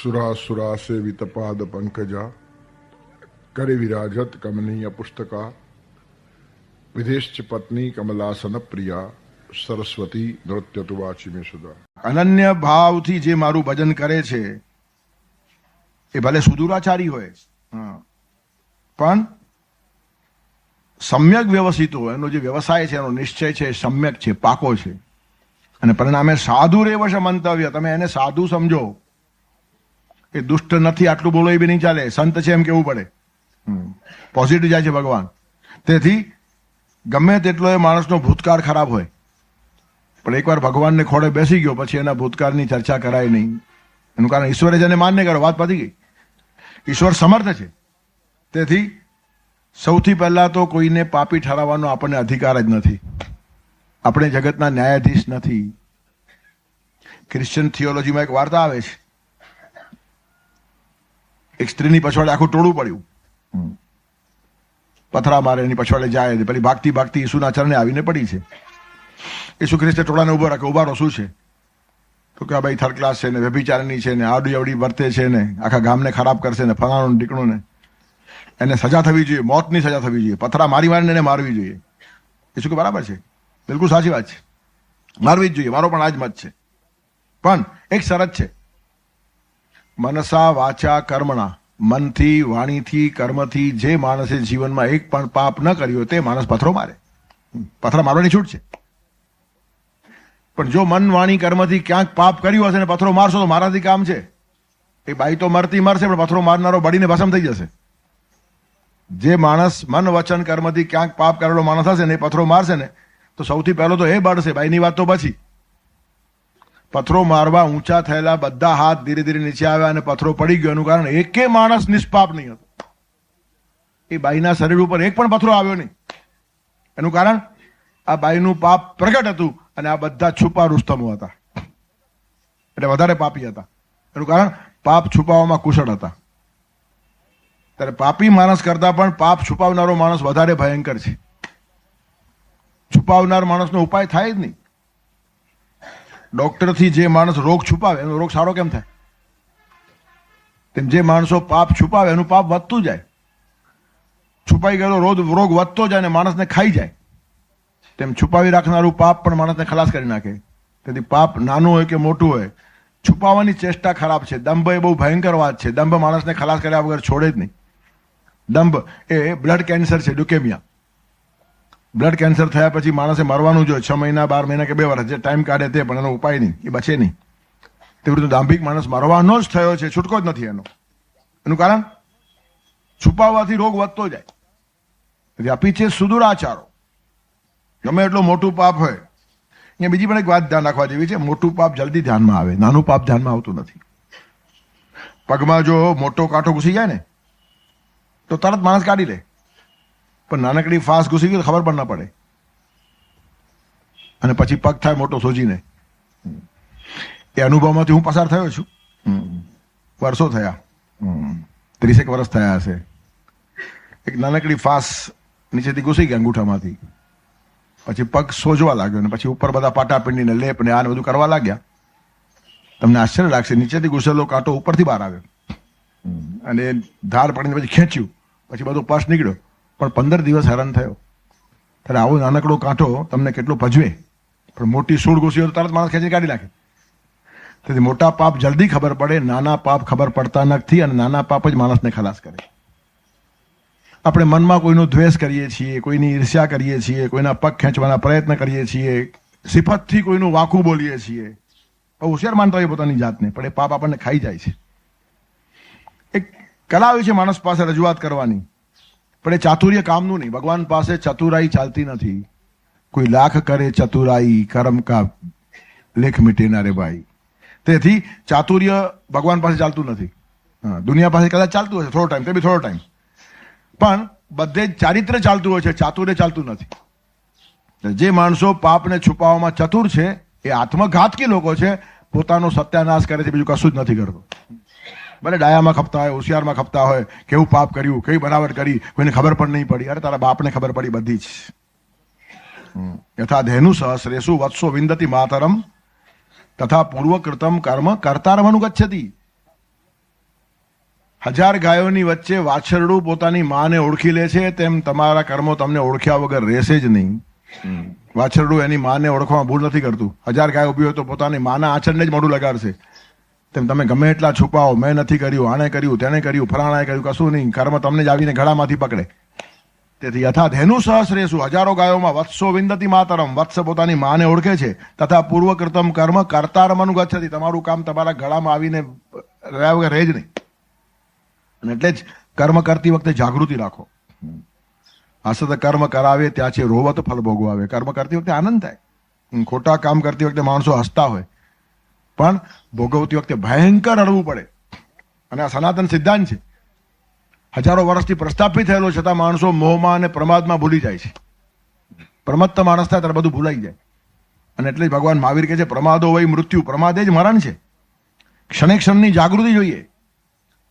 सुरा सेवित पाद पंकजा करे विराजत कमनीय पुस्तका विदेश पत्नी कमलासन प्रिया સરસ્વતી નૃત્ય તુ વાચી મેં સુધા. અનન્ય ભાવથી જે મારું ભજન કરે છે એ ભલે સુદૂરાચારી હોય પણ સમ્યક વ્યવસ્થિત હોય, એનો જે વ્યવસાય છે એનો નિશ્ચય છે સમ્યક છે, પાકો છે, અને પરિણામે સાધુ રેવશ મંતવ્ય, તમે એને સાધુ સમજો. એ દુષ્ટ નથી આટલું બોલો એ બી નહીં ચાલે, સંત છે એમ કેવું પડે. પોઝિટિવ જાય છે ભગવાન. તેથી ગમે તેટલો એ માણસનો ભૂતકાળ ખરાબ હોય પણ એકવાર ભગવાનને ખોળે બેસી ગયો પછી એના ભૂતકાળની ચર્ચા કરાય નહીં. એનું કારણ ઈશ્વરે જેને માન્ય કરો, વાત પતી ગઈ. ઈશ્વર સમર્થ છે. તેથી સૌથી પહેલા તો કોઈને પાપી ઠરાવવાનો આપણને અધિકાર જ નથી. આપણે જગતના ન્યાયાધીશ નથી. ક્રિશ્ચિયન થિયોલોજીમાં એક વાર્તા આવે છે, એક સ્ત્રીની પછવાડે આખું ટોળું પડ્યું, પથરા મારે એની પછવાડે જાય, પેલી ભાગતી ભાગતી ઈસુના ચરણે આવીને પડી છે. ઈસુ ખ્રિસ્તે ટોળાને ઉભો રાખે, ઉભારો શું છે? તો કે ભાઈ થર્ડ ક્લાસ છે ને, વ્યભિચારની છે ને, આડી અવડી વર્તે છે ને, આખા ગામને ખરાબ કરશે ને, ફલાણું ઢીકણું ને, એને સજા થવી જોઈએ, મોતની સજા થવી જોઈએ, પથરા મારી મારીને એને મારવી જોઈએ. ઈસુ કે બરાબર છે, બિલકુલ સાચી વાત છે, મારવી જ જોઈએ, મારો પણ આ જ મત છે. પણ એક શરત છે, મનસા વાચા કર્મણા, મનથી વાણીથી કર્મથી જે માણસે જીવનમાં એક પણ પાપ ન કર્યો તે માણસ પથરો મારે. પથરા મારવાની છૂટ છે. પણ જો મન વાણી કર્મથી ક્યાંક પાપ કર્યું હશે ને પથરો મારશો તો મારાથી કામ છે. એ બાઈ તો મરતી મરશે પણ પથરો મારનારો બળીને ભસ્મ થઈ જશે. જે માણસ મન વચન કર્મથી ક્યાંક પાપ કરેલો માણસ હશે ને એ પથરો મારશે ને તો સૌથી પહેલો તો એ બળશે. બાઈની વાત તો પછી. પથરો મારવા ઊંચા થયેલા બધા હાથ ધીરે ધીરે નીચે આવ્યા અને પથરો પડી ગયો. એનું કારણ એકે માણસ નિષ્પાપ નહીં હતો. એ બાઈના શરીર ઉપર એક પણ પથરો આવ્યો નહીં. એનું કારણ આ બાઈનું પાપ પ્રગટ હતું અને આ બધા છુપા રુસ્તમો હતા, એટલે વધારે પાપી હતા. એનું કારણ પાપ છુપાવવામાં કુશળ હતા. ત્યારે પાપી માણસ કરતા પણ પાપ છુપાવનારો માણસ વધારે ભયંકર છે. છુપાવનાર માણસનો ઉપાય થાય જ નહીં. ડોક્ટરથી જે માણસ રોગ છુપાવે એનો રોગ સારો કેમ થાય? તેમ જે માણસો પાપ છુપાવે એનું પાપ વધતું જાય. છુપાઈ ગયેલો રોગ વધતો જાય અને માણસને ખાઈ જાય. તેમ છુપાવી રાખનારું પાપ પણ માણસને ખલાસ કરી નાખે. તેથી પાપ નાનું હોય કે મોટું હોય, છુપાવવાની ચેષ્ટા ખરાબ છે. દંભ એ બહુ ભયંકર વાત છે. દંભ માણસને ખલાસ કર્યા વગર છોડે જ નહીં. દંભ એ બ્લડ કેન્સર છે, લ્યુકેમિયા. બ્લડ કેન્સર થયા પછી માણસે મરવાનું જોઈએ, 6 મહિના 12 મહિના કે 2 વર્ષ જે ટાઈમ કાઢે તે, પણ એનો ઉપાય નહીં, એ બચે નહીં. તેવી રીતે દાંભિક માણસ મરવાનો જ થયો છે, છૂટકો જ નથી એનો. એનું કારણ છુપાવવાથી રોગ વધતો જાય. વ્યાપી છે સુદૂરાચારો. ગમે એટલો મોટું પાપ હોય. અહીંયા બીજી પણ એક વાત ધ્યાન રાખવા જેવી છે. મોટું પાપ જલ્દી ધ્યાનમાં આવે, નાનું પાપ ધ્યાનમાં આવતું નથી. પગમાં જો મોટો કાંટો ઘૂસી જાય ને તો તરત માણસ કાઢી લે, પણ નાનકડી ફાસ ઘૂસી ગઈ તો ખબર પણ ના પડે અને પછી પગ થાય મોટો સોજીને. એ અનુભવમાંથી હું પસાર થયો છું. વર્ષો થયા, 30 વર્ષ થયા હશે. એક નાનકડી ફાસ નીચેથી ઘૂસી ગઈ અંગૂઠામાંથી, પછી પગ સોજવા લાગ્યો ને પછી ઉપર બધા પાટાપિંડી ને લેપ ને આને બધું કરવા લાગ્યા. તમને આશ્ચર્ય લાગશે, નીચેથી ઘૂસેલો કાંટો ઉપરથી બહાર આવ્યો અને ધાર પડીને પછી ખેંચ્યું, પછી બધો પસ નીકળ્યો, પણ 15 દિવસ હેરાન થયો. ત્યારે આવો નાનકડો કાંટો તમને કેટલો ભજવે, પણ મોટી સૂળ ઘૂસી હોય તો તરત માણસ ખેંચી કાઢી નાખે. તેથી મોટા પાપ જલ્દી ખબર પડે, નાના પાપ ખબર પડતા નથી અને નાના પાપ જ માણસને ખલાસ કરે. આપણે મનમાં કોઈનો દ્વેષ કરીએ છીએ, કોઈની ઈર્ષ્યા કરીએ છીએ, કોઈના પગ ખેંચવાના પ્રયત્ન કરીએ છીએ, સિફતથી કોઈનું વાંકું બોલીએ છીએ. હોશિયાર માનતા હોય પોતાની જાતને, પણ એ પાપ આપણને ખાઈ જાય છે. એક કલા હોય છે માણસ પાસે રજૂઆત કરવાની, પણ એ ચાતુર્ય કામનું નહીં. ભગવાન પાસે ચતુરાઈ ચાલતી નથી. કોઈ લાખ કરે ચતુરાઈ, કર્મ કા લેખ મીટે ના રે ભાઈ. તેથી ચાતુર્ય ભગવાન પાસે ચાલતું નથી. દુનિયા પાસે કદાચ ચાલતું હશે થોડો ટાઈમ, તે બી થોડો ટાઈમ, પણ બધે જ ચારિત્ર ચાલતું હોય છે, ચાતુર્ય ચાલતું નથી. જે માણસો પાપને છુપાવવામાં ચતુર છે એ આત્મઘાતકી લોકો છે. પોતાનો સત્યાનાશ કરે છે, બીજું કશું જ નથી કરતો. ભલે ડાયામાં ખપતા હોય, હોશિયારમાં ખપતા હોય, કેવું પાપ કર્યું, કેવી બનાવટ કરી, કોઈને ખબર પણ નહીં પડી. અરે તારા બાપને ખબર પડી બધી જ. યથા ધેનુ સહસ્રેષુ વત્સો વિંદતી માતરમ તથા પૂર્વકૃતમ કર્મ કર્તારમ અનુગચ્છતિ. 1000 ગાયોની વચ્ચે વાછરડું પોતાની માને ઓળખી લે છે તેમ તમારા કર્મો તમને ઓળખ્યા વગર રહેશે જ નહીં. વાછરડું એની માને ઓળખવામાં ભૂલ નથી કરતું. 1000 ગાય ઉભી હોય તો પોતાની માના આંચળને જ મોઢું લગાડશે. તેમ તમે ગમે એટલા છુપાવો, મેં નથી કર્યું, આણે કર્યું, તેણે કર્યું, ફલાણાએ કર્યું, કશું નહીં, કર્મ તમને જ આવીને ગળામાંથી પકડે. તેથી યથા ધેનુ સહસ્રેષુ, 1000 ગાયોમાં વત્સો વિંદતી માતરમ, વત્સ પોતાની માને ઓળખે છે, તથા પૂર્વકૃતમ કર્મ કર્તારમનું ગચ્છતિ, તમારું કામ તમારા ગળામાં આવીને રહ્યા વગર રહે જ નહીં. અને એટલે જ કર્મ કરતી વખતે જાગૃતિ રાખો. અસત કર્મ કરાવે ત્યાં છે રોવત ફળ ભોગવાવે. કર્મ કરતી વખતે આનંદ થાય. ખોટા કામ કરતી વખતે માણસો હસતા હોય, પણ ભોગવતી વખતે ભયંકર રડવું પડે. અને આ સનાતન સિદ્ધાંત છે. હજારો વર્ષથી પ્રસ્થાપિત થયેલો છતાં માણસો મોહમાં અને પ્રમાદમાં ભૂલી જાય છે. પ્રમત્ત માણસ થાય ત્યારે બધું ભૂલાઈ જાય. અને એટલે જ ભગવાન મહાવીર કહે છે પ્રમાદો વય મૃત્યુ, પ્રમાદ જ મરણ છે. ક્ષણે ક્ષણની જાગૃતિ જોઈએ.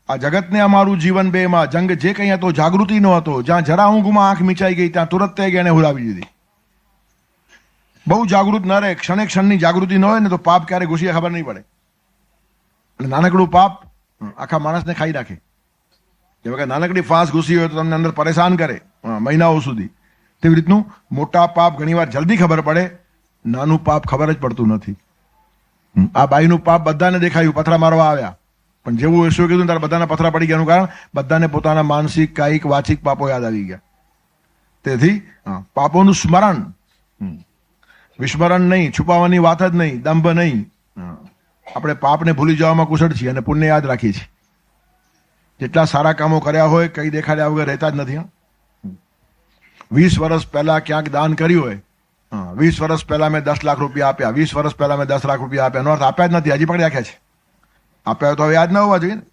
આ જગતને અમારું જીવન બેમાં જંગ જે કંઈ હતો જાગૃતિ નો હતો. જ્યાં જરા ઊંઘમાં આંખ મીચાઈ ગઈ ત્યાં તુરત તે એને હુલાવી દીધી. બહુ જાગૃત ન રહે, ક્ષણે ક્ષણની જાગૃતિ ન હોય ને તો પાપ ક્યારે ઘૂસી ખબર નહીં પડે. અને નાનકડું પાપ આખા માણસને ખાઈ નાખે. જે વખત નાનકડી ફાંસ ઘૂસી હોય તો તમને અંદર પરેશાન કરે મહિનાઓ સુધી. તેવી રીતનું મોટા પાપ ઘણીવાર જલ્દી ખબર પડે, નાનું પાપ ખબર જ પડતું નથી. આ બાઈનું પાપ બધાને દેખાયું, પથરા મારવા આવ્યા, પણ જેવું શું કીધું ત્યારે બધાના પથરા પડી ગયાનું કારણ બધાને પોતાના માનસિક, કાયિક, વાચિક પાપો યાદ આવી ગયા. તેથી પાપોનું સ્મરણ, વિસ્મરણ નહીં, છુપાવવાની વાત જ નહીં, દંભ નહીં. આપણે પાપને ભૂલી જવામાં કુશળ છીએ અને પુણ્ય યાદ રાખીએ છીએ. જેટલા સારા કામો કર્યા હોય કઈ દેખાડ્યા વગર રહેતા જ નથી. 20 વર્ષ પહેલા ક્યાંક દાન કર્યું હોય, 20 વર્ષ પહેલા મેં 10 લાખ રૂપિયા આપ્યા, 20 વર્ષ પહેલા મેં 10 લાખ રૂપિયા આપ્યા, એનો અર્થ આપ્યા જ નથી, હજી પકડી રાખ્યા છે. આપ્યા હોય તો હવે યાદ ન હોવા જોઈએ ને.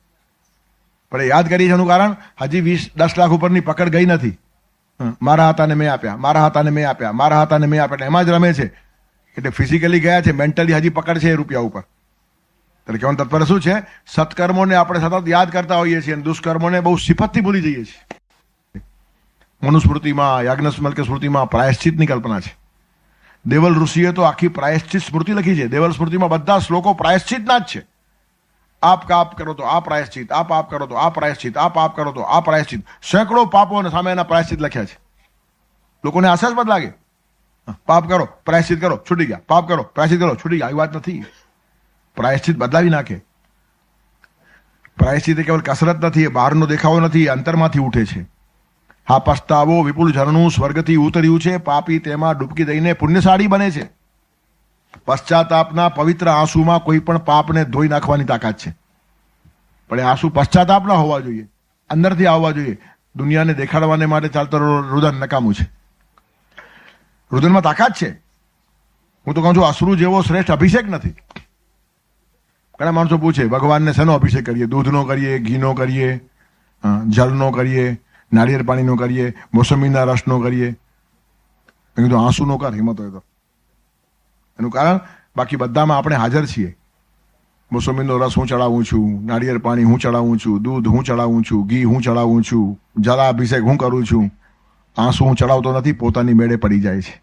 પણ યાદ કરી છે એનું કારણ હજી 10 લાખ ઉપરની પકડ ગઈ નથી. મારા હતા ને મેં આપ્યા, મારા હતા ને મેં આપ્યા, મારા હતા ને મેં આપ્યા, એમાં જ રમે છે. એટલે ફિઝિકલી ગયા છે, મેન્ટલી હજી પકડ છે એ રૂપિયા ઉપર. એટલે કહેવાનું તત્પર શું છે? સત્કર્મોને આપણે સતત યાદ કરતા હોઈએ છીએ અને દુષ્કર્મોને બહુ સિફતથી ભૂલી જઈએ છીએ. મનુસ્મૃતિમાં, યાજ્ઞવલ્ક્ય સ્મૃતિમાં પ્રાયશ્ચિતની કલ્પના છે. દેવલ ઋષિએ તો આખી પ્રાયશ્ચિત સ્મૃતિ લખી છે. દેવલ સ્મૃતિમાં બધા શ્લોકો પ્રાયશ્ચિતના જ છે. આપ કાપ કરો તો આ પ્રાયશ્ચિત, આ પાપ કરો તો આ પ્રાયશ્ચિત, આ પાપ કરો તો આ પ્રાયશ્ચિત. સેંકડો પાપો સામે એના પ્રાયશ્ચિત લખ્યા છે. લોકોને આશાસ્પદ લાગે, પાપ કરો પ્રાયશ્ચિત કરો છૂટી ગયા, પાપ કરો પ્રાયશ્ચિત કરો છૂટી ગયા. આવી વાત નથી. પ્રાયશ્ચિત બદલાવી નાખે. પ્રાયશ્ચિત એ કેવલ કસરત નથી, એ બહારનો દેખાવો નથી, એ અંતરમાંથી ઉઠે છે. હા પસ્તાવો વિપુલ ઝરણું સ્વર્ગથી ઉતર્યું છે, પાપી તેમાં ડૂબકી દઈને પુણ્યશાળી બને છે. પશ્ચાતાપના પવિત્ર આંસુમાં કોઈ પણ પાપને ધોઈ નાખવાની તાકાત છે. પણ એ આંસુ પશ્ચાતાપના હોવા જોઈએ, અંદરથી આવવા જોઈએ. દુનિયાને દેખાડવાને માટે ચાલતો રુદન નકામું છે. રુદનમાં તાકાત છે. હું તો કહું છું અશ્રુ જેવો શ્રેષ્ઠ અભિષેક નથી. ઘણા માણસો પૂછે ભગવાનને શેનો અભિષેક કરીએ? દૂધનો કરીએ, ઘીનો કરીએ, જળનો કરીએ, નાળિયેર પાણીનો કરીએ, મોસંબીના રસનો કરીએ. મેં કીધું આંસુનો કર હિંમત હોય તો. એનું કારણ બાકી બધામાં આપણે હાજર છીએ. મોસંબીનો રસ હું ચડાવું છું, નાળિયેર પાણી હું ચડાવું છું, દૂધ હું ચડાવું છું, ઘી હું ચડાવું છું, જલાભિષેક હું કરું છું. આંસુ હું ચડાવતો નથી, પોતાની મેળે પડી જાય છે.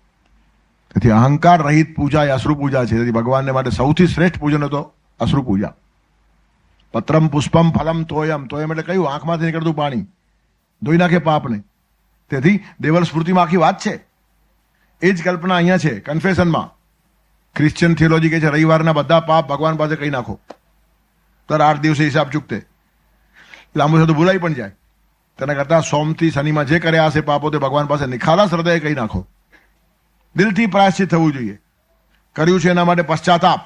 તેથી અહંકાર રહિત પૂજા એ અશ્રુ પૂજા છે. તેથી ભગવાનને માટે સૌથી શ્રેષ્ઠ પૂજન હતો અશ્રુ પૂજા. પત્રમ પુષ્પમ ફલમ તોયમ. તોયમ એટલે કયું? આંખમાંથી નીકળતું પાણી ધોઈ નાખે પાપને. તેથી દેવલ સ્મૃતિમાં આખી વાત છે. એ જ કલ્પના અહીંયા છે કન્ફેશનમાં. ક્રિશ્ચિયન થિયોલોજી કહે છે રવિવારના બધા પાપ ભગવાન પાસે કહી નાખો, દર 8 દિવસે હિસાબ ચૂકતે. લાંબુ થતું ભૂલાઈ પણ જાય. તેના કરતા સોમથી શનિમાં જે કર્યા હશે પાપો તે ભગવાન પાસે નિખાલસ હૃદયે કહી નાખો. દિલથી પ્રાયશ્ચિત થવું જોઈએ. કર્યું છે એના માટે પશ્ચાતાપ,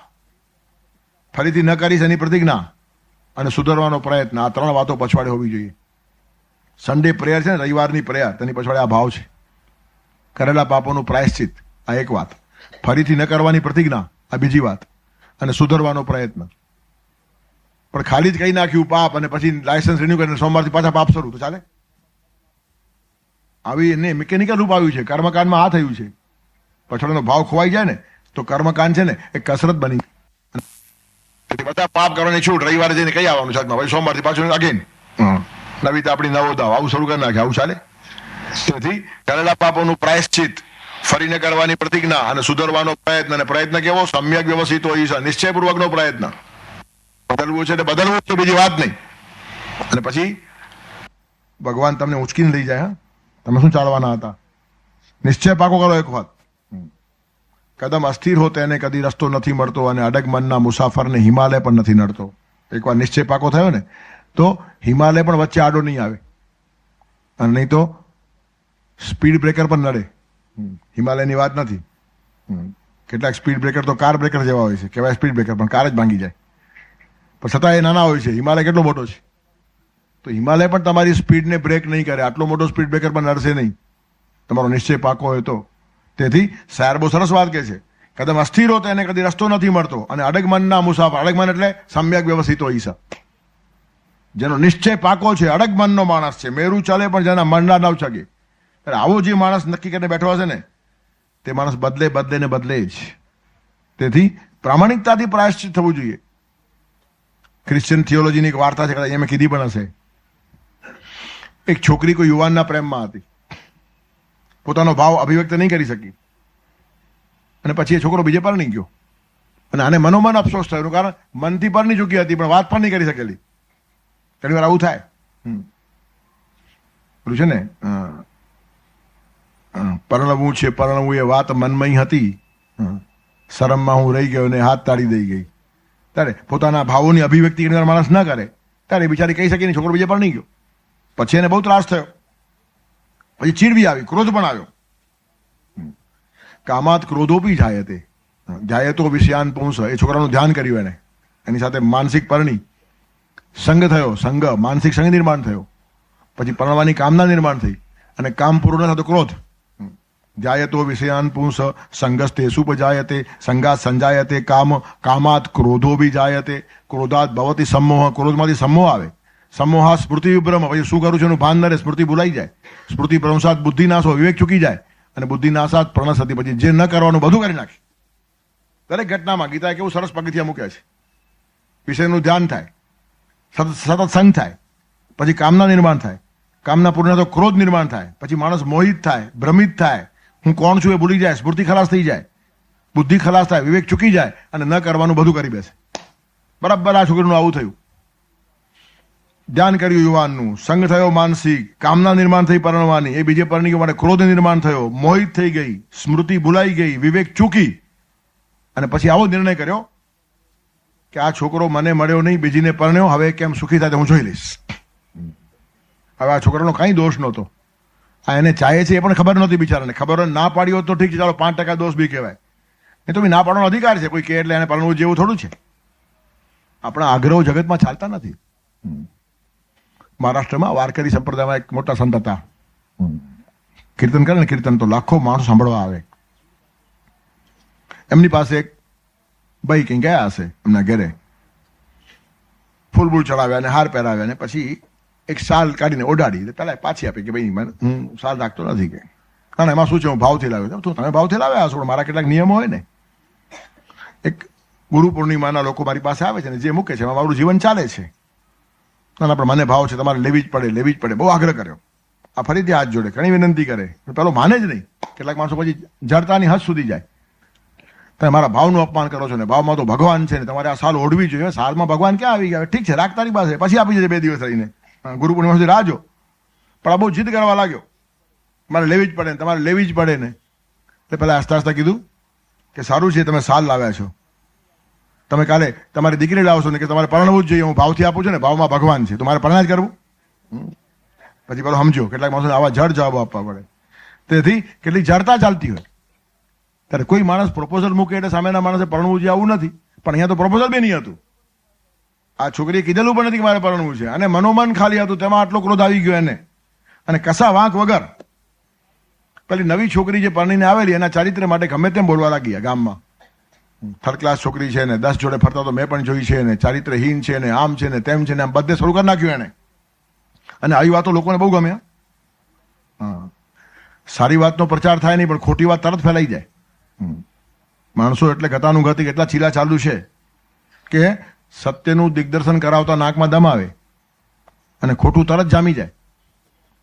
ફરીથી ન કરીશ એની પ્રતિજ્ઞા અને સુધારવાનો પ્રયત્ન. આ 3 વાતો પછવાડે હોવી જોઈએ. સન્ડે પ્રેયર છે ને, રવિવારની પ્રેયર, તેની પછવાડે આ ભાવ છે. કરેલા પાપોનું પ્રાયશ્ચિત, આ એક વાત. ફરીથી ન કરવાની પ્રતિજ્ઞા, આ બીજી વાત. અને સુધારવાનો પ્રયત્ન. પણ ખાલી જ કહી નાખ્યું પાપ અને પછી લાયસન્સ રિન્યુ કરીને સોમવારથી પાછા પાપ શરૂ, તો ચાલે? આવી એને મિકેનિકલ રૂપ આવ્યું છે. કર્મકાંડમાં આ થયું છે. પછવાડાનો ભાવ ખોવાઈ જાય ને તો કર્મકાંડ છે ને એ કસરત બની. બધા પાપ કરવાની છૂટ. રવિવારે જઈને કઈ આવવાનું સાધમાં, ભાઈ સોમવારથી પાછું અગેન નવી રીતે આપણી નવો દાવ, આવું શરૂ કરી નાખે. આવું ચાલે? તેથી કરેલા પાપોનું પ્રાયશ્ચિત, ફરીને કરવાની પ્રતિજ્ઞા અને સુધારવાનો પ્રયત્ન. અને પ્રયત્ન કેવો? સમ્યક વ્યવસ્થિત હોય, નિશ્ચયપૂર્વકનો પ્રયત્ન. બદલવું છે એટલે બદલવું છે, બીજી વાત નહીં. અને પછી ભગવાન તમને ઉંચકીને લઈ જાય. હા, તમે શું ચાલવાના હતા? નિશ્ચય પાકો કરો એક વાત. કદમ અસ્થિર હો તેને કદી રસ્તો નથી મળતો, અને અડગ મનના મુસાફરને હિમાલય પણ નથી નડતો. એકવાર નિશ્ચય પાકો થયો ને તો હિમાલય પણ વચ્ચે આડો નહીં આવે, અને નહીં તો સ્પીડ બ્રેકર પણ નડે. હિમાલયની વાત નથી. કેટલાક સ્પીડ બ્રેકર તો કાર બ્રેકર જેવા હોય છે, કહેવાય સ્પીડ બ્રેકર, પણ કાર જ ભાંગી જાય. પણ છતાં એ નાના હોય છે. હિમાલય કેટલો મોટો છે, તો હિમાલય પણ તમારી સ્પીડને બ્રેક નહીં કરે. આટલો મોટો સ્પીડ બ્રેકર પણ નડશે નહીં, તમારો નિશ્ચય પાકો હોય તો. તેથી સાહેબ બહુ સરસ વાત કહે છે, કદમ અસ્થિર હો તેને કદી રસ્તો નથી મળતો, અને અડગ મનના મુસાફર. અડગ મન એટલે સમ્યક વ્યવસ્થિત હોય છે, જેનો નિશ્ચય પાકો છે, અડગ મનનો માણસ છે. મેરું ચાલે પણ જેના મનના નવ ચગે. આવો જે માણસ નક્કી કરીને બેઠો હશે ને, તે માણસ બદલે ને બદલે જ. તેથી પ્રામાણિકતાથી પ્રાયશ્ચિત થવું જોઈએ. ક્રિશ્ચિયન થિયોલોજીની એક વાર્તા છે, કદાચ એમ કીધી પણ હશે. એક છોકરી કોઈ યુવાનના પ્રેમમાં હતી, પોતાનો ભાવ અભિવ્યક્ત નહીં કરી શકી, અને પછી એ છોકરો બીજે પરણી ગયો. અને આને મનોમન અફસોસ થયો, કારણ મનથી પરણી ચૂકી હતી પણ વાત પણ નહીં કરી શકેલી. ઘણી વાર આવું થાય. પેલું છે ને, પરણવું છે પરણવું એ વાત મનમય હતી, શરમમાં હું રહી ગયો ને હાથ તાળી દઈ ગઈ. ત્યારે પોતાના ભાવોની અભિવ્યક્તિ ઘણી વાર માણસ ન કરે, ત્યારે બિચારી કહી શકે નહીં, છોકરો બીજે પરણી ગયો. પછી એને બહુ ત્રાસ થયો, પછી ચીડવી આવી, ક્રોધ પણ આવ્યો. કામાત ક્રોધોપી જાય તો વિષયાન પુંસ. એ છોકરાનું ધ્યાન કર્યું એને, એની સાથે માનસિક પરણી, સંગ થયો, માનસિક સંગ નિર્માણ થયો. પછી પરણવાની કામના નિર્માણ થઈ, અને કામ પૂરું ન થતું ક્રોધ. જાયતો વિષયાન પુંસ સંગસ્તે સુપજાયતે સંગાત સંજાયતે કામાત ક્રોધો બી જાયતે ક્રોધાત ભવતી સમોહ. ક્રોધમાંથી સમોહ આવે, સમોહા સ્મૃતિ વિભ્રમ. પછી શું કરું છું એનું ભાન ન રહે, સ્મૃતિ ભૂલાઈ જાય. સ્મૃતિ ભ્રંશાત બુદ્ધિ નાશો, વિવેક ચૂકી જાય, અને બુદ્ધિ નાશાત પ્રણસતી. પછી જે ન કરવાનું બધું કરી નાખે. દરેક ઘટનામાં ગીતાએ કેવું સરસ પગથિયા મૂક્યા છે. વિષયનું ધ્યાન થાય, સતત સંગ થાય, પછી કામના નિર્માણ થાય, કામના પૂર્ણ તો ક્રોધ નિર્માણ થાય, પછી માણસ મોહિત થાય, ભ્રમિત થાય, હું કોણ છું એ ભૂલી જાય, સ્મૃતિ ખલાસ થઈ જાય, બુદ્ધિ ખલાસ થાય, વિવેક ચૂકી જાય, અને ન કરવાનું બધું કરી બેસે. બરાબર આ છોકરીનું આવું થયું. ધ્યાન કર્યું યુવાનનું, સંગ થયો માનસિક, કામના નિર્માણ થઈ પરણવાની, એ બીજે પરણી માટે ક્રોધ નિર્માણ થયો, મોહિત થઈ ગઈ, સ્મૃતિ ભૂલાઈ ગઈ, વિવેક ચૂકી, અને પછી આવો નિર્ણય કર્યો કે આ છોકરો મને મળ્યો નહીં, બીજીને પરણ્યો, હવે કેમ સુખી થાય હું જોઈ લઈશ. હવે આ છોકરાનો કાંઈ દોષ નહોતો. આ એને ચાહે છે એ પણ ખબર નહોતી બિચારાને. ખબર ના પાડી હોત તો ઠીક છે, ચાલો 5% દોષ બી કહેવાય. એ તો બી ના પાડવાનો અધિકાર છે, કોઈ કે એટલે એને પરણવું જેવું થોડું છે. આપણા આગ્રહો જગતમાં ચાલતા નથી. મહારાષ્ટ્રમાં વારકરી સંપ્રદાયમાં એક મોટા સંત હતા. કીર્તન કરે ને, કીર્તન તો લાખો માણસો સાંભળવા આવે. એમની પાસે એક ભાઈ કંઈ ગયા હશે એમના ઘરે, ફૂલ બૂલ ચડાવ્યા અને હાર પહેરાવ્યા, અને પછી એક શાલ કાઢીને ઓઢાડી, પેલા પાછી આપી કે ભાઈ હું શાલ રાખતો નથી, કે કારણ એમાં શું છે હું ભાવથી લાવ્યો. તું તમે ભાવથી લાવ્યા હશો, મારા કેટલાક નિયમો હોય ને. એક ગુરુ પૂર્ણિમાના લોકો મારી પાસે આવે છે ને જે મૂકે છે એમાં મારું જીવન ચાલે છે. ના પણ મને ભાવ છે, તમારે લેવી જ પડે. બહુ આગ્રહ કર્યો. આ ફરીથી હાથ જોડે, ઘણી વિનંતી કરે, પેલો માને જ નહીં. કેટલાક માણસો પછી જડતાની હદ સુધી જાય. તમે મારા ભાવનું અપમાન કરો છો ને, ભાવમાં તો ભગવાન છે ને, તમારે આ સાલ ઓઢવી જોઈએ. સાલમાં ભગવાન ક્યાં આવી ગયા? ઠીક છે, રાખ તારી પાસે, પછી આપી જશે 2 દિવસ રહીને, ગુરુ પૂર્ણિમા સુધી રાહ જો. પણ આ બહુ જીદ કરવા લાગ્યો, મારે લેવી જ પડે ને, તમારે લેવી જ પડે ને. એટલે પેલા આસ્તા આસ્તા કીધું કે સારું છે તમે સાલ લાવ્યા છો, તમે કાલે તમારી દીકરી લાવશો ને કે તમારે પરણવું જ જોઈએ, હું ભાવથી આપું છું ને, ભાવમાં ભગવાન છે, તમારે પરણા જ કરવું. પછી પેલો સમજો, કેટલાક માણસોને આવા જડ જવાબો આપવા પડે. તેથી કેટલીક જડતા ચાલતી હોય. ત્યારે કોઈ માણસ પ્રપોઝલ મૂકે એટલે સામેના માણસે પરણવું છે આવું નથી. પણ અહીંયા તો પ્રપોઝલ બી નહીં હતું. આ છોકરીએ કીધેલું પણ નથી કે મારે પરણવું છે, અને મનોમન ખાલી હતું, તેમાં આટલો ક્રોધ આવી ગયો એને. અને કશા વાંક વગર પેલી નવી છોકરી જે પરણીને આવેલી એના ચારિત્ર માટે ગમે તેમ બોલવા લાગી ગામમાં. 3rd ક્લાસ છોકરી છે ને, 10 જોડે ફરતા તો મેં પણ જોઈ છે ને, ચારિત્રહીન છે ને, આમ છે ને, તેમ છે ને, આમ બધે શરૂ કરી નાખ્યું એને. અને આવી વાતો લોકોને બહુ ગમે. સારી વાતનો પ્રચાર થાય નહીં, પણ ખોટી વાત તરત ફેલાઈ જાય. માણસો એટલે ગતાનુગતિક એટલા ચીલા ચાલુ છે કે સત્યનું દિગ્દર્શન કરાવતા નાકમાં દમ આવે અને ખોટું તરત જામી જાય.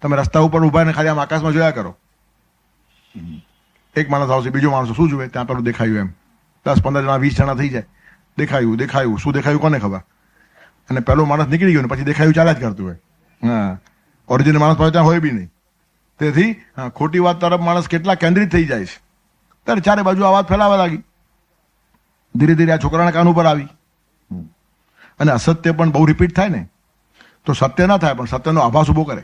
તમે રસ્તા ઉપર ઉભા ને ખાલી આમ આકાશમાં જોયા કરો, એક માણસ આવશે, બીજો માણસ શું જુએ, ત્યાં પેલું દેખાયું, એમ 10-15 જણા 20 જણા થઈ જાય, દેખાયું. શું દેખાયું કોને ખબર? અને પેલો માણસ નીકળી ગયો ને પછી દેખાયું ચાલ્યા જ કરતું હોય. હા, ઓરિજિનલ માણસ પાસે ત્યાં હોય બી નહીં. તેથી ખોટી વાત તરફ માણસ કેટલા કેન્દ્રિત થઈ જાય છે. ત્યારે ચારે બાજુ આ વાત ફેલાવા લાગી. ધીરે ધીરે આ છોકરાના કાન ઉપર આવી. અને અસત્ય પણ બહુ રિપીટ થાય ને તો સત્ય ના થાય, પણ સત્યનો આભાસ ઉભો કરે.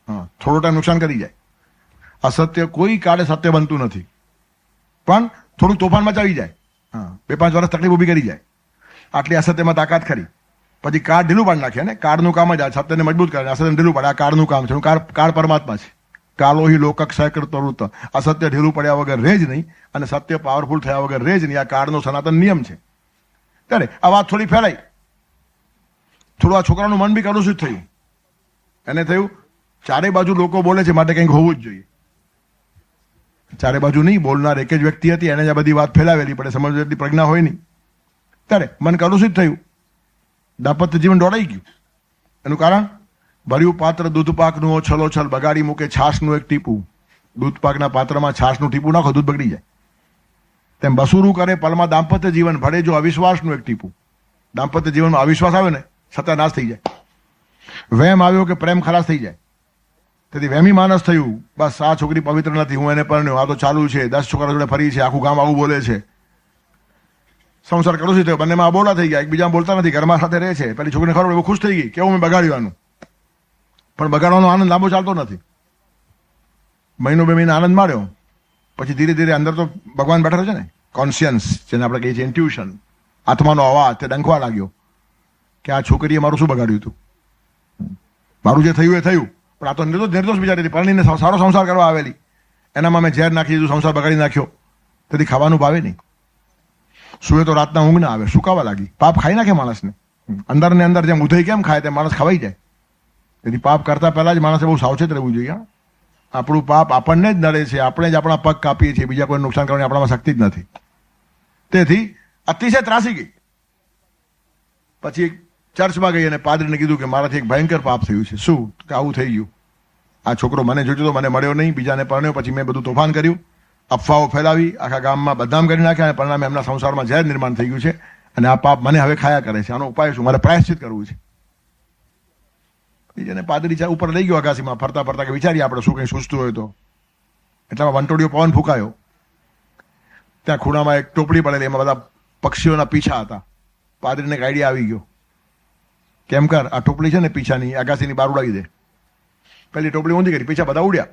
હા, થોડો ટાઈમ નુકસાન કરી જાય. અસત્ય કોઈ કાળે સત્ય બનતું નથી, પણ થોડુંક તોફાન મચાવી જાય. હા, 2-5 વર્ષ તકલીફ ઊભી કરી જાય. આટલી અસત્યમાં તાકાત ખરી. પછી કાળ ઢીલું પાડી નાખે ને. કાળનું કામ જ આ સત્યને મજબૂત કરે, અસત્યને ઢીલું પાડે. આ કાળનું કામ છે. કાળ પરમાત્મા છે. કાલો હિ લોકક્ષય કરતો વૃત્ત. અસત્ય ઢીલું પડ્યા વગર રહે જ નહીં, અને સત્ય પાવરફુલ થયા વગર રહે જ નહીં. આ કાળનો સનાતન નિયમ છે. ત્યારે આ વાત થોડી ફેલાઈ. થોડું આ છોકરાનું મન બી કલુષિત થયું. એને થયું ચારે બાજુ લોકો બોલે છે માટે કંઈક હોવું જ જોઈએ. ચારે બાજુ નહીં બોલનાર એક જ વ્યક્તિ હતી, એને જ આ બધી વાત ફેલાવેલી. પડે સમજ એટલી પ્રજ્ઞા હોય નહીં. ત્યારે મન કલુષિત થયું. દાંપત્ય જીવન દોડાઈ ગયું. એનું કારણ ભર્યું પાત્ર દૂધપાકનું છલોછલ બગાડી મૂકે છાશનું એક ટીપું. દૂધપાકના પાત્રમાં છાશનું ટીપું નાખો, દૂધ બગડી જાય. તેમ બસુરું કરે પલમાં દાંપત્ય જીવન ભળે જો અવિશ્વાસનું એક ટીપું. દાંપત્ય જીવનમાં અવિશ્વાસ આવે ને સત્યાનાશ થઈ જાય. વહેમ આવ્યો કે પ્રેમ ખલાસ થઈ જાય. તેથી વહેમી માણસ થયું, બસ આ છોકરી પવિત્ર નથી, હું એને પરણ્યો, આ તો ચાલુ છે, 10 છોકરા જોડે ફરી છે, આખું ગામ આવું બોલે છે. સંસાર કરું છું, બંનેમાં બોલા થઈ ગયા, એકબીજા બોલતા નથી, ઘરમાં સાથે રહે છે. પેલી છોકરીને ખબર બહુ ખુશ થઈ ગઈ, કેવું મેં બગાડ્યું. પણ બગાડવાનો આનંદ લાંબો ચાલતો નથી. 1-2 મહિના આનંદ માર્યો, પછી ધીરે ધીરે અંદર તો ભગવાન બેઠા છે ને, કોન્શિયન્સ જેને આપણે કહીએ છીએ, ઇન્ટ્યુશન, આત્માનો અવાજ તે ડંખવા લાગ્યો કે આ છોકરીએ મારું શું બગાડ્યું હતું. મારું જે થયું એ થયું, પણ આ તો નિર્દોષ બિચારી હતી, પરણીને સારો સંસાર કરવા આવેલી. એનામાં મેં ઝેર નાખી દીધું, સંસાર બગાડી નાખ્યો. તેથી ખાવાનું ભાવે નહીં. સુએ તો રાતના ઊંઘ ના આવે, સુકાવા લાગી. પાપ ખાઈ નાખે માણસને. અંદર ને અંદર જેમ ઉધઈ કેમ ખાય તેમ માણસ ખવાઈ જાય. તેથી પાપ કરતા પહેલા જ માણસે બહુ સાવચેત રહેવું જોઈએ. આપણું પાપ આપણને જ નડે છે, આપણે જ આપણા પગ કાપીએ છીએ, બીજા કોઈ નુકસાન કરવાની આપણામાં શક્તિ જ નથી. તેથી અતિશય ત્રાસી ગઈ. પછી ચર્ચમાં ગઈ અને પાદરીને કીધું કે મારાથી એક ભયંકર પાપ થયું છે. શું? કે આવું થઈ ગયું. આ છોકરો મને જોઈતો તો મને મળ્યો નહીં, બીજાને પરણ્યો, પછી મેં બધું તોફાન કર્યું, અફવાઓ ફેલાવી, આખા ગામમાં બદનામ કરી નાખ્યા, અને પરિણામે એમના સંસારમાં ઝેર નિર્માણ થઈ ગયું છે. અને આ પાપ મને હવે ખાયા કરે છે. આનો ઉપાય શું? મારે પ્રાયશ્ચિત કરવું છે. બીજાને પાદરી ઉપર લઈ ગયો અગાસીમાં, ફરતા ફરતા કે વિચારીએ આપણે શું કંઈ સૂચતું હોય તો. એટલામાં વંટોળીઓ પવન ફૂંકાયો. ત્યાં ખૂણામાં એક ટોપડી પડેલી, એમાં બધા પક્ષીઓના પીછા હતા. પાદરીને એક આઈડિયા આવી ગયો. કેમ કર, આ ટોપલી છે ને પીછાની, અગાસીની બહાર ઉડાવી દે. પેલી ટોપલી ઊંધી કરી, પીછા બધા ઉડ્યા.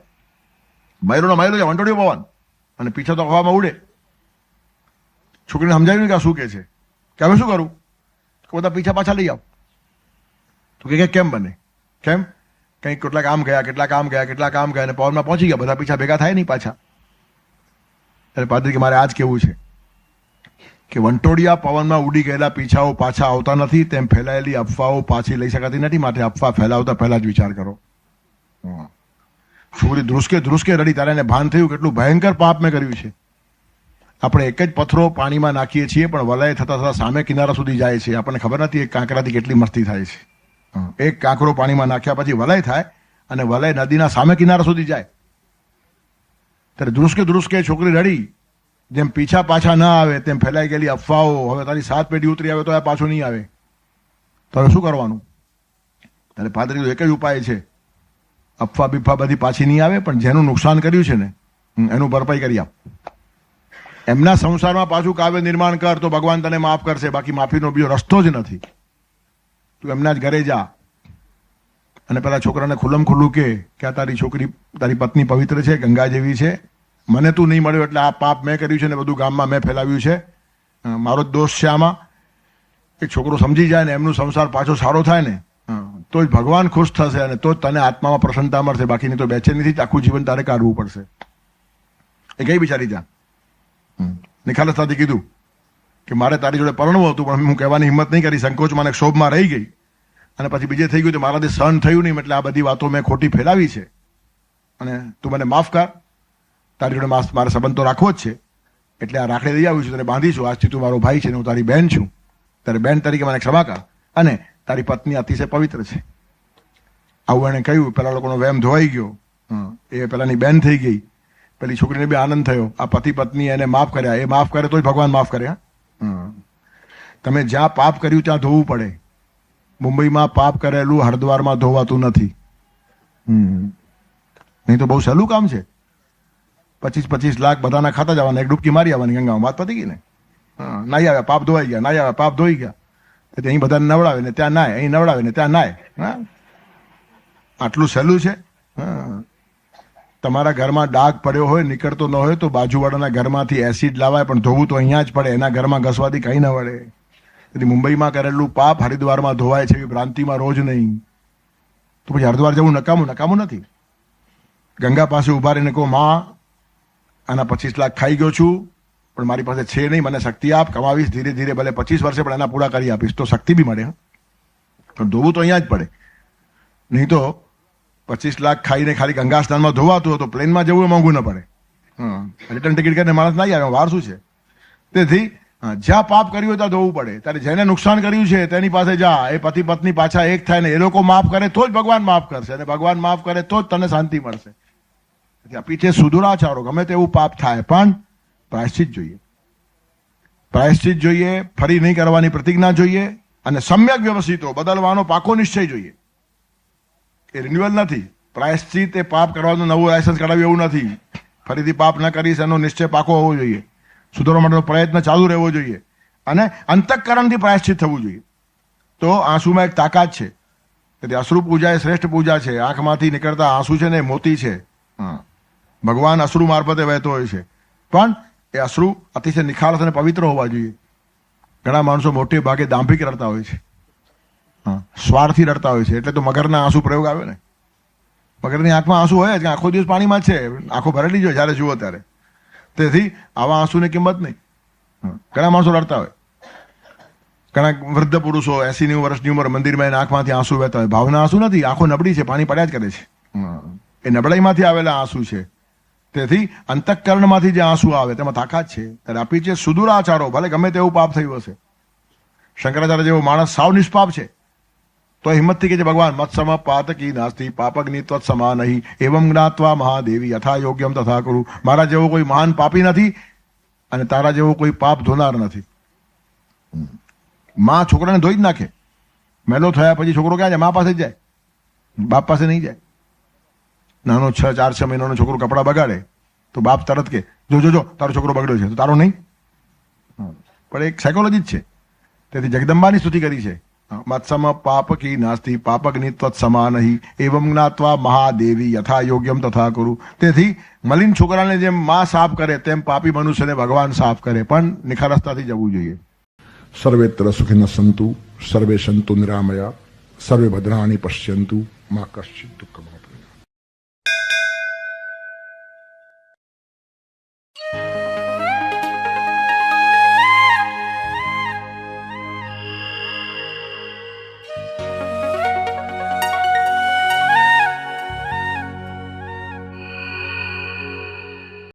માયરો છે, વંટોળીઓ પવન, અને પીછા તો હવામાં ઉડે. છોકરીને સમજાવ્યું કે આ શું કે છે, કે હવે શું કરું? કે બધા પીછા પાછા લઈ આવ. તો કે કેમ બને? કેમ? કંઈક કેટલાક આમ ગયા, કેટલાક આમ ગયા, કેટલાક આમ ગયા, અને પવનમાં પહોંચી ગયા. બધા પીછા ભેગા થાય નહીં પાછા. એટલે પાદરી કે મારે આજ કેવું છે કે વંટોળિયા પવનમાં ઉડી ગયેલા પીછાઓ પાછા આવતા નથી, તેમ ફેલાયેલી અફવાઓ પાછી લઈ શકાતી નથી. માટે અફવા ફેલાવતા પહેલા જ વિચાર કરો. છોકરી ધ્રુસકે રડી. ત્યારે એને ભાન થયું કેટલું ભયંકર પાપ મેં કર્યું છે. આપણે એક જ પથ્થરો પાણીમાં નાખીએ છીએ, પણ વલય થતા થતા સામે કિનારા સુધી જાય છે. આપણને ખબર નથી એક કાંકરાથી કેટલી મસ્તી થાય છે. એક કાંકરો પાણીમાં નાખ્યા પછી વલય થાય, અને વલય નદીના સામે કિનારા સુધી જાય. ત્યારે ધ્રુસકે છોકરી રડી. જેમ પીછા પાછા ના આવે તેમ ફેલાઈ ગયેલી અફવાઓ, હવે તારી 7 પેઢી ઉતરી આવે તો આ પાછું નહીં આવે. તો હવે શું કરવાનું? ત્યારે પાદરી એક જ ઉપાય છે, અફવા બીફા બધી પાછી નહીં આવે, પણ જેનું નુકસાન કર્યું છે ને એનું ભરપાઈ કરી આપ. એમના સંસારમાં પાછું કાવ્ય નિર્માણ કર તો ભગવાન તને માફ કરશે. બાકી માફીનો બીજો રસ્તો જ નથી. તું એમના જ ઘરે જા અને પેલા છોકરાને ખુલ્લમ ખુલ્લું કે આ તારી છોકરી, તારી પત્ની પવિત્ર છે, ગંગા જેવી છે, મને તું નહીં મળ્યો એટલે આ પાપ મેં કર્યું છે ને બધું ગામમાં મેં ફેલાવ્યું છે, મારો જ દોષ છે આમાં. એ છોકરો સમજી જાય ને એમનો સંસાર પાછો સારો થાય ને તો જ ભગવાન ખુશ થશે, અને તો જ તને આત્મામાં પ્રસન્નતા મળશે. બાકીની તો બેચેનીથી જ આખું જીવન તારે કાઢવું પડશે. એ ગઈ બિચારી ત્યાં નિખાલસતાથી કીધું કે મારે તારી જોડે પરણવું હતું, પણ હું કહેવાની હિંમત નહીં કરી, સંકોચમાં અને ક્ષોભમાં રહી ગઈ, અને પછી બીજે થઈ ગયું તો મારાથી સહન થયું નહીં, એટલે આ બધી વાતો મેં ખોટી ફેલાવી છે, અને તું મને માફ કર. તારી જોડે મારે સંબંધ તો રાખવો જ છે, એટલે આ રાખડી લઈ આવ્યું છું, તને બાંધીશું. આજથી તું મારો ભાઈ છે ને હું તારી બહેન છું. તારી બહેન તરીકે મને ક્ષમા કર, અને તારી પત્ની અતિશય પવિત્ર છે. આવું એણે કહ્યું. પેલા લોકોનો વહેમ ધોવાઈ ગયો. એ પેલાની બહેન થઈ ગઈ. પેલી છોકરીને બી આનંદ થયો. આ પતિ પત્ની એને માફ કર્યા. એ માફ કરે તો જ ભગવાન માફ કરે. તમે જ્યાં પાપ કર્યું ત્યાં ધોવું પડે. મુંબઈમાં પાપ કરેલું હરિદ્વારમાં ધોવાતું નથી. નહીં તો બહુ સહેલું કામ છે. 25 લાખ બધાના ખાતા જવાના, એક ડૂબકી મારી આવવાની ગંગામાં, વાત પતી ગઈ ને. નાઈ આવ્યા પાપ ધોવાઈ ગયા, નાઈ આવ્યા પાપ ધોઈ ગયા. તેથી અહીં બધાને નવડાવે ને ત્યાં નાય, અહીં નવડાવે ને ત્યાં નાય. આટલું સહેલું છે. તમારા ઘરમાં ડાઘ પડ્યો હોય, નીકળતો ન હોય તો બાજુવાળાના ઘરમાંથી એસિડ લાવાય, પણ ધોવું તો અહીંયા જ પડે. એના ઘરમાં ઘસવાથી કંઈ ન વળે. તેથી મુંબઈમાં કરેલું પાપ હરિદ્વારમાં ધોવાય છે એવી ભ્રાંતિમાં રોજ નહીં. તો પછી હરિદ્વાર જવું નકામું નથી. ગંગા પાસે ઉભા રહીને કહો, માં આના 25 લાખ ખાઈ ગયો છું, પણ મારી પાસે છે નહીં, મને શક્તિ આપ, કમાવીશ ધીરે ધીરે, ભલે 25 વર્ષે પણ એના પૂરા કરી આપીશ, તો શક્તિ બી મળે. પણ ધોવું તો અહીંયા જ પડે. નહીં તો 25 લાખ ખાઈને ખાલી ગંગા સ્નાનમાં ધોવાતું હોય તો પ્લેનમાં જવું એ મોંઘું ન પડે. રિટર્ન ટિકિટ કરીને માણસ ના આવે, વાર શું છે? તેથી જ્યાં પાપ કર્યું હોય ત્યાં ધોવું પડે. ત્યારે જેને નુકસાન કર્યું છે તેની પાસે જા, એ પતિ પત્ની પાછા એક થાય ને એ લોકો માફ કરે તો જ ભગવાન માફ કરશે, અને ભગવાન માફ કરે તો જ તને શાંતિ મળશે. પીછે સુદુરાચારો, ગમે તેવું પાપ થાય પણ પ્રાયશ્ચિત જોઈએ. પ્રાયશ્ચિત જોઈએ, ફરી નહીં કરવાની પ્રતિજ્ઞા જોઈએ, અને સમ્યક વ્યવસ્થિતો બદલવાનો પાકો નિશ્ચય જોઈએ. એ રિન્યુઅલ નથી. પ્રાયશ્ચિત એ પાપ કરવાનું નવું લાયસન્સ કઢાવ્યું એવું નથી. ફરીથી પાપ ન કરીશ એનો નિશ્ચય પાકો હોવો જોઈએ. સુધારવા માટેનો પ્રયત્ન ચાલુ રહેવો જોઈએ, અને અંતઃકરણથી પ્રાયશ્ચિત થવું જોઈએ. તો આંસુમાં એક તાકાત છે. તેથી અશ્રુ પૂજા એ શ્રેષ્ઠ પૂજા છે. આંખમાંથી નીકળતા આંસુ છે ને એ મોતી છે. ભગવાન અશ્રુ મારફતે વહેતો હોય છે, પણ એ અશ્રુ અતિશય નિખાલસ અને પવિત્ર હોવા જોઈએ. ઘણા માણસો મોટે ભાગે દાંભિક રડતા હોય છે, સ્વાર્થી રડતા હોય છે. એટલે તો મગરના આંસુ પ્રયોગ આવે ને. મગરની આંખમાં આંસુ હોય જ, આખો દિવસ પાણીમાં છે, આંખો ભરેલી જ હોય જ્યારે જુઓ ત્યારે. તેથી આવા આંસુની કિંમત નહીં. ઘણા માણસો રડતા હોય. ઘણા વૃદ્ધ પુરુષો 80 વર્ષની ઉંમર મંદિરમાં એના આંખમાંથી આંસુ વહેતા હોય. ભાવના આંસુ નથી, આંખો નબળી છે, પાણી પડ્યા જ કરે છે. એ નબળાઈમાંથી આવેલા આંસુ છે. તેથી અંતઃકરણમાંથી જે આંસુ આવે તેમાં તાકાત છે. ત્યારે આપી છે સુદુરાચારો, ભલે ગમે તેવું પાપ થયું હશે. શંકરાચાર્ય જેવો માણસ સાવ નિષ્પાપ છે, તો હિંમતથી કે છે ભગવાન મત્સમ પાતકી નાસ્તિ પાપગ્નિ ત્વત્સમા નહીં એવમ જ્ઞાત્વા મહાદેવી યથા યોગ્યમ તથા કરું. મારા જેવો કોઈ મહાન પાપી નથી, અને તારા જેવો કોઈ પાપ ધોનાર નથી. માં છોકરાને ધોઈ જ નાખે. મેલો થયા પછી છોકરો ક્યાં જાય? મા પાસે જ જાય, બાપ પાસે નહીં જાય. નાનો 4-6 મહિનાનો છોકરો કપડા બગાડે તો બાપ તરત કે જો તારો છોકરો બગડ્યો છે, તો તારો નહીં. પણ એક સાયકોલોજી જ છે. તેથી જગદંબાની સ્તુતિ કરી છે, મત્સમ પાપકી નાસ્તિ પાપગ્નિ ત્વત્સમા નહીં એવમ જ્ઞાત્વા મહાદેવી યથા યોગ્યમ તથા કરું. તેથી મલિન છોકરાને જેમ માં સાફ કરે તેમ પાપી મનુષ્યને ભગવાન સાફ કરે, પણ નિખારસતાથી જવું જોઈએ. સર્વેત્ર સુખિનઃ સંતુ, સર્વે સંતુ નિરામયા, સર્વે ભદ્રાણિ પશ્યન્તુ, મા કશ્ચિત દુઃખમ આપે.